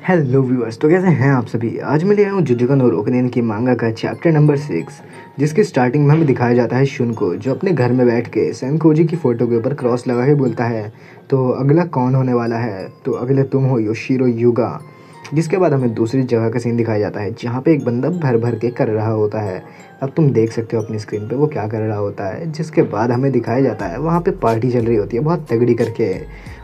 Hello viewers, तो कैसे हैं आप सभी। आज मैं ले आया हूँ जुजुका नो रोकनेन की मांगा का चैप्टर नंबर 6, जिसकी स्टार्टिंग में हमें दिखाया जाता है शुन को, जो अपने घर में बैठ के सेनकोजी की फ़ोटो के ऊपर क्रॉस लगा के बोलता है, तो अगला कौन होने वाला है। तो अगले तुम हो योशिरो युगा। जिसके बाद हमें दूसरी जगह का सीन दिखाया जाता है, जहाँ पे एक बंदा भर भर के कर रहा होता है। अब तुम देख सकते हो अपनी स्क्रीन पे वो क्या कर रहा होता है। जिसके बाद हमें दिखाया जाता है वहाँ पे पार्टी चल रही होती है बहुत तगड़ी करके,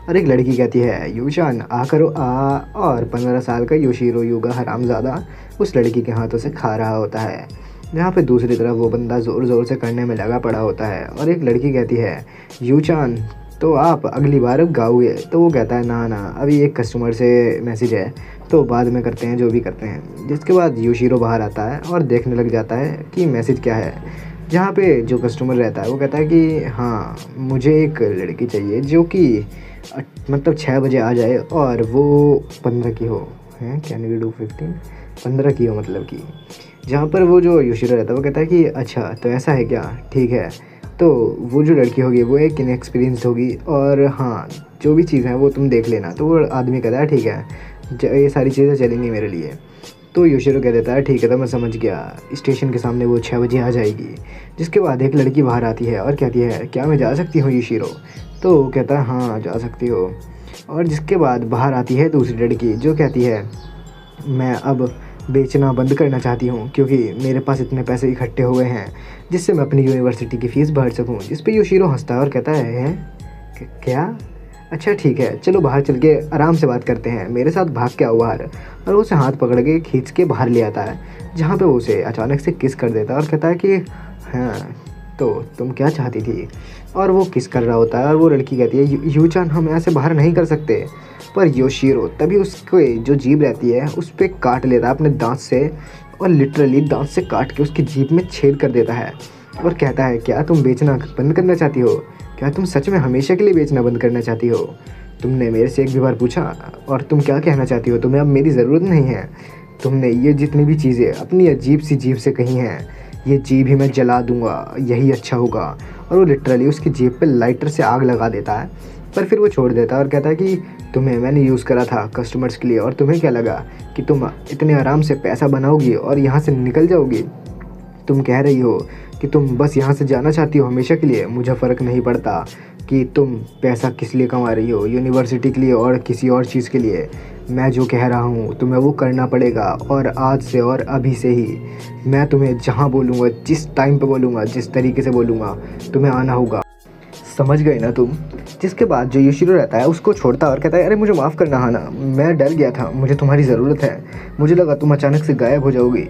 और एक लड़की कहती है यूचान आ करो आ, और 15 साल का योशिरो युगा हरामज़ादा उस लड़की के हाथों से खा रहा होता है। जहाँ पे दूसरी तरफ वो बंदा ज़ोर ज़ोर से करने में लगा पड़ा होता है, और एक लड़की कहती है यूचान तो आप अगली बार अब गाओगे। तो वो कहता है ना ना, अभी एक कस्टमर से मैसेज है, तो बाद में करते हैं जो भी करते हैं। जिसके बाद योशिरो बाहर आता है और देखने लग जाता है कि मैसेज क्या है। जहाँ पे जो कस्टमर रहता है वो कहता है कि हाँ मुझे एक लड़की चाहिए जो कि मतलब 6 बजे आ जाए और वो 15 की हो। हैं कैन वी डू 15, 15 की हो मतलब कि। जहाँ पर वो जो योशिरो रहता है वो कहता है कि अच्छा तो ऐसा है क्या, ठीक है। तो वो जो लड़की होगी वो एक इनएक्सपीरियंस होगी, और हाँ जो भी चीज़ है वो तुम देख लेना। तो वो आदमी कहता है ठीक है, ये सारी चीज़ें चलेंगी मेरे लिए। तो योशिरो कह देता है ठीक है, तो मैं समझ गया, स्टेशन के सामने वो 6 बजे आ जाएगी। जिसके बाद एक लड़की बाहर आती है और कहती है क्या मैं जा सकती हूँ योशिरो। तो वो कहता है हाँ जा सकती हो। और जिसके बाद बाहर आती है दूसरी लड़की जो कहती है मैं अब बेचना बंद करना चाहती हूँ, क्योंकि मेरे पास इतने पैसे इकट्ठे हुए हैं जिससे मैं अपनी यूनिवर्सिटी की फ़ीस भर सकूँ। जिस पे योशिरो हंसता है और कहता है हैं क्या, अच्छा ठीक है चलो बाहर चल के आराम से बात करते हैं, मेरे साथ भाग के आओ बाहर। और वो उसे हाथ पकड़ के खींच के बाहर ले आता है, जहाँ पे वो उसे अचानक से किस कर देता है और कहता है कि हाँ तो तुम क्या चाहती थी। और वो किस कर रहा होता है, और वो लड़की कहती है यूचान हम ऐसे बाहर नहीं कर सकते। पर योशिरो तभी उसके जो जीभ रहती है उस पर काट लेता है अपने दांत से, और लिटरली दांत से काट के उसकी जीभ में छेद कर देता है। और कहता है क्या तुम बेचना बंद करना चाहती हो, क्या तुम सच में हमेशा के लिए बेचना बंद करना चाहती हो। तुमने मेरे से एक भी बार पूछा, और तुम क्या कहना चाहती हो, तुम्हें अब मेरी ज़रूरत नहीं है। तुमने ये जितनी भी चीज़ें अपनी अजीब सी जीभ से कही हैं, ये जीभ ही मैं जला दूंगा, यही अच्छा होगा। और वो लिटरली उसकी जीभ पे लाइटर से आग लगा देता है। पर फिर वो छोड़ देता है और कहता है कि तुम्हें मैंने यूज़ करा था कस्टमर्स के लिए, और तुम्हें क्या लगा कि तुम इतने आराम से पैसा बनाओगी और यहाँ से निकल जाओगी। तुम कह रही हो कि तुम बस यहाँ से जाना चाहती हो हमेशा के लिए। मुझे फ़र्क नहीं पड़ता कि तुम पैसा किस लिए कमा रही हो, यूनिवर्सिटी के लिए और किसी और चीज़ के लिए। मैं जो कह रहा हूँ तुम्हें वो करना पड़ेगा, और आज से और अभी से ही। मैं तुम्हें जहाँ बोलूँगा, जिस टाइम पे बोलूँगा, जिस तरीके से बोलूँगा, तुम्हें आना होगा। समझ गए ना तुम। जिसके बाद जो योशिरो रहता है उसको छोड़ता और कहता है अरे मुझे माफ़ करना हाना, मैं डर गया था, मुझे तुम्हारी ज़रूरत है। मुझे लगा तुम अचानक से गायब हो जाओगी,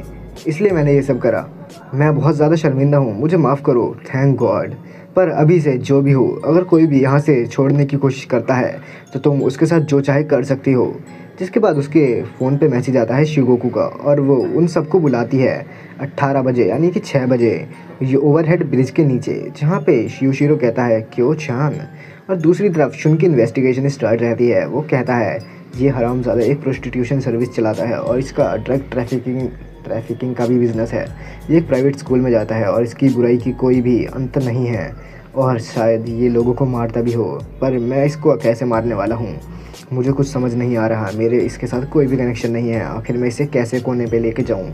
इसलिए मैंने ये सब करा। मैं बहुत ज़्यादा शर्मिंदा हूँ, मुझे माफ़ करो, थैंक गॉड। पर अभी से जो भी हो, अगर कोई भी यहाँ से छोड़ने की कोशिश करता है तो तुम उसके साथ जो चाहे कर सकती हो। जिसके बाद उसके फ़ोन पे मैसेज आता है शिगोकू का, और वो उन सबको बुलाती है 18 बजे यानी कि 6 बजे ये ओवरहेड ब्रिज के नीचे, जहाँ पे योशिरो कहता है क्यों चान। और दूसरी तरफ शुन की इन्वेस्टिगेशन स्टार्ट रहती है। वो कहता है ये हरामज़ादा एक प्रोस्टिट्यूशन सर्विस चलाता है, और इसका ड्रग ट्रैफिकिंग का भी बिज़नेस है। ये एक प्राइवेट स्कूल में जाता है, और इसकी बुराई की कोई भी अंत नहीं है, और शायद ये लोगों को मारता भी हो। पर मैं इसको कैसे मारने वाला हूँ मुझे कुछ समझ नहीं आ रहा। मेरे इसके साथ कोई भी कनेक्शन नहीं है, आखिर मैं इसे कैसे कोने पे लेके जाऊँ।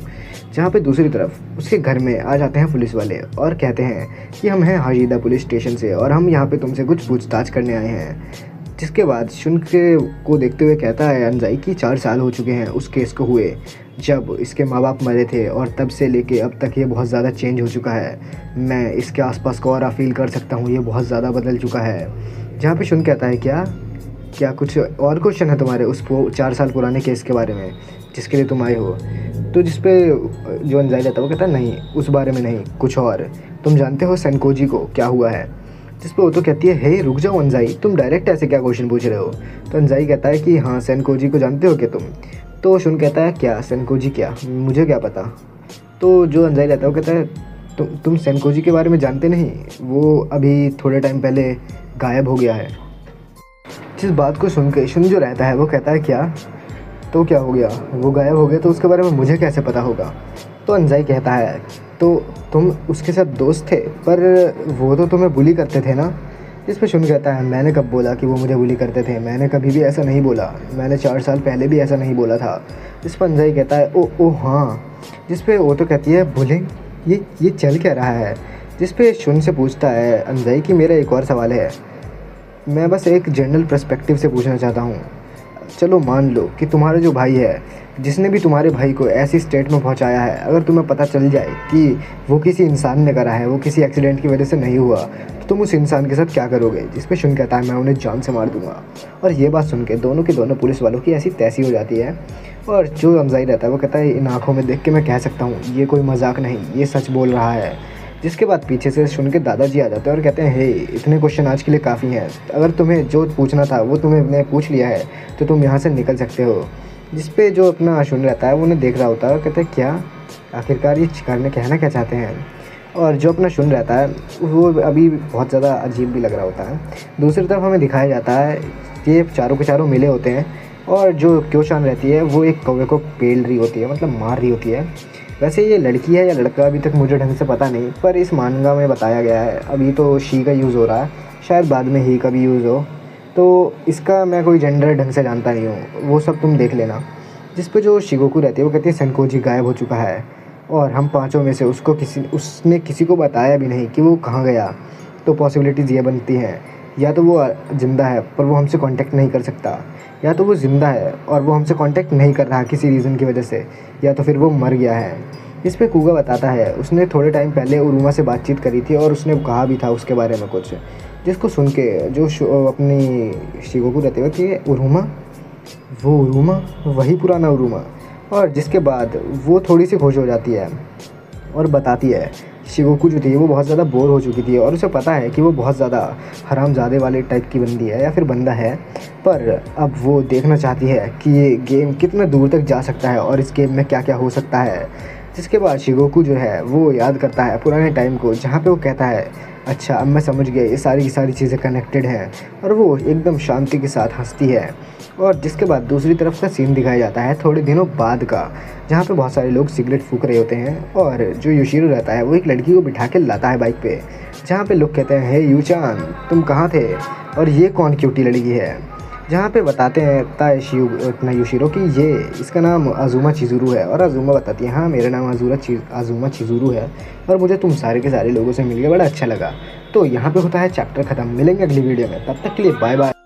जहाँ पे दूसरी तरफ उसके घर में आ जाते हैं पुलिस वाले और कहते हैं कि हम हैं हाशिदा पुलिस स्टेशन से, और हम यहाँ पे तुमसे कुछ पूछताछ करने आए हैं। जिसके बाद शुन को देखते हुए कहता है अनजाई कि 4 साल हो चुके हैं उस केस को हुए जब इसके माँ बाप मरे थे, और तब से लेके अब तक ये बहुत ज़्यादा चेंज हो चुका है। मैं इसके आसपास को और फील कर सकता हूँ, ये बहुत ज़्यादा बदल चुका है। जहाँ पे शुन कहता है क्या क्या कुछ और क्वेश्चन है तुम्हारे उस 4 साल पुराने केस के बारे में जिसके लिए तुम आए हो। तो जिस पे जो अनजाई रहता है वो कहता है नहीं उस बारे में नहीं, कुछ और। तुम जानते हो सेनकोजी को क्या हुआ है। जिस पे वो तो कहती है हे रुक जाओ अनजाई, तुम डायरेक्ट ऐसे क्या क्वेश्चन पूछ रहे हो। तो अनजाई कहता है कि हाँ सेनकोजी को जानते हो क्या तुम। तो शुन कहता है क्या सेनकोजी, क्या मुझे क्या पता। तो जो अनजाई रहता है वो कहता है तुम सेनकोजी के बारे में जानते नहीं, वो अभी थोड़े टाइम पहले गायब हो गया है। जिस बात को सुन के शुन जो रहता है वो कहता है क्या, तो क्या हो गया, वो गायब हो गया तो उसके बारे में मुझे कैसे पता होगा। तो अनजाई कहता है तो तुम उसके साथ दोस्त थे, पर वो तो तुम्हें बुली करते थे ना। इस पे शुन कहता है मैंने कब बोला कि वो मुझे बुली करते थे, मैंने कभी भी ऐसा नहीं बोला, मैंने 4 साल पहले भी ऐसा नहीं बोला था। इस पर अंजई कहता है ओ हाँ। जिस पे वो तो कहती है बुलिंग, ये चल क्या रहा है। जिस पे शुन से पूछता है अंजई कि मेरा एक और सवाल है, मैं बस एक जनरल पर्सपेक्टिव से पूछना चाहता हूँ। चलो मान लो कि तुम्हारा जो भाई है, जिसने भी तुम्हारे भाई को ऐसी स्टेट में पहुंचाया है, अगर तुम्हें पता चल जाए कि वो किसी इंसान ने करा है, वो किसी एक्सीडेंट की वजह से नहीं हुआ, तो तुम उस इंसान के साथ क्या करोगे। जिस पे शुन कहता है मैं उन्हें जान से मार दूंगा। और ये बात सुन के दोनों के दोनों पुलिस वालों की ऐसी तैसी हो जाती है। और जो अंजाई रहता है वो कहता है इन आँखों में देख के मैं कह सकता हूँ ये कोई मजाक नहीं, ये सच बोल रहा है। जिसके बाद पीछे से सुन के दादाजी आ जाते हैं और कहते हैं हे, इतने क्वेश्चन आज के लिए काफ़ी हैं, अगर तुम्हें जो पूछना था वो तुम्हें पूछ लिया है तो तुम यहाँ से निकल सकते हो। जिस पे जो अपना शुन रहता है वो उन्हें देख रहा होता है और कहते हैं क्या आखिरकार ये करने कहना क्या चाहते हैं। और जो अपना शुन रहता है वो अभी बहुत ज़्यादा अजीब भी लग रहा होता है। दूसरी तरफ हमें दिखाया जाता है ये चारों के चारों मिले होते हैं और जो क्योशान रहती है वो एक कौवे को पेल रही होती है, मतलब मार रही होती है। वैसे ये लड़की है या लड़का अभी तक मुझे ढंग से पता नहीं, पर इस मांगा में बताया गया है। अभी तो शी का यूज़ हो रहा है, शायद बाद में ही का भी यूज़ हो, तो इसका मैं कोई जेंडर ढंग से जानता नहीं हूँ, वो सब तुम देख लेना। जिस पे जो शिगोकू रहती है वो कहती है सेनकोजी गायब हो चुका है और हम पाँचों में से उसने किसी को बताया भी नहीं कि वो कहाँ गया। तो पॉसिबिलिटीज़ ये बनती हैं, या तो वो ज़िंदा है पर वो हमसे कांटेक्ट नहीं कर सकता, या तो वो ज़िंदा है और वो हमसे कांटेक्ट नहीं कर रहा किसी रीज़न की वजह से, या तो फिर वो मर गया है। इस पे कुगा बताता है उसने थोड़े टाइम पहले उरुमा से बातचीत करी थी और उसने कहा भी था उसके बारे में कुछ, जिसको सुन के जो अपनी शिगोकू रहते हुए कि उरुमा, वो उरुमा, वही पुराना उरुमा। और जिसके बाद वो थोड़ी सी खुश हो जाती है और बताती है शिगोकू जो थी वो बहुत ज़्यादा बोर हो चुकी थी और उसे पता है कि वो बहुत ज़्यादा हरामजादे वाले टाइप की बंदी है या फिर बंदा है, पर अब वो देखना चाहती है कि ये गेम कितना दूर तक जा सकता है और इस गेम में क्या क्या हो सकता है। जिसके बाद शिगोकू जो है वो याद करता है पुराने टाइम को, जहाँ पे वो कहता है अच्छा अब मैं समझ गया, ये सारी की सारी चीज़ें कनेक्टेड हैं, और वो एकदम शांति के साथ हंसती है। और जिसके बाद दूसरी तरफ का सीन दिखाया जाता है थोड़े दिनों बाद का, जहाँ पे बहुत सारे लोग सिगरेट फूंक रहे होते हैं और जो योशिरो रहता है वो एक लड़की को बिठा के लाता है बाइक पे, जहाँ पे लोग कहते हैं हे यूचान तुम कहाँ थे और ये कौन क्यूटी लड़की है। जहाँ पे बताते हैं अपना योशिरो कि ये इसका नाम अज़ुमा चिज़ुरू है, और अज़ुमा बताती है हाँ मेरा नाम अज़ुमा चिज़ुरू है और मुझे तुम सारे के सारे लोगों से मिलकर बड़ा अच्छा लगा। तो यहाँ पे होता है चैप्टर ख़त्म। मिलेंगे अगली वीडियो में, तब तक के लिए बाय बाय।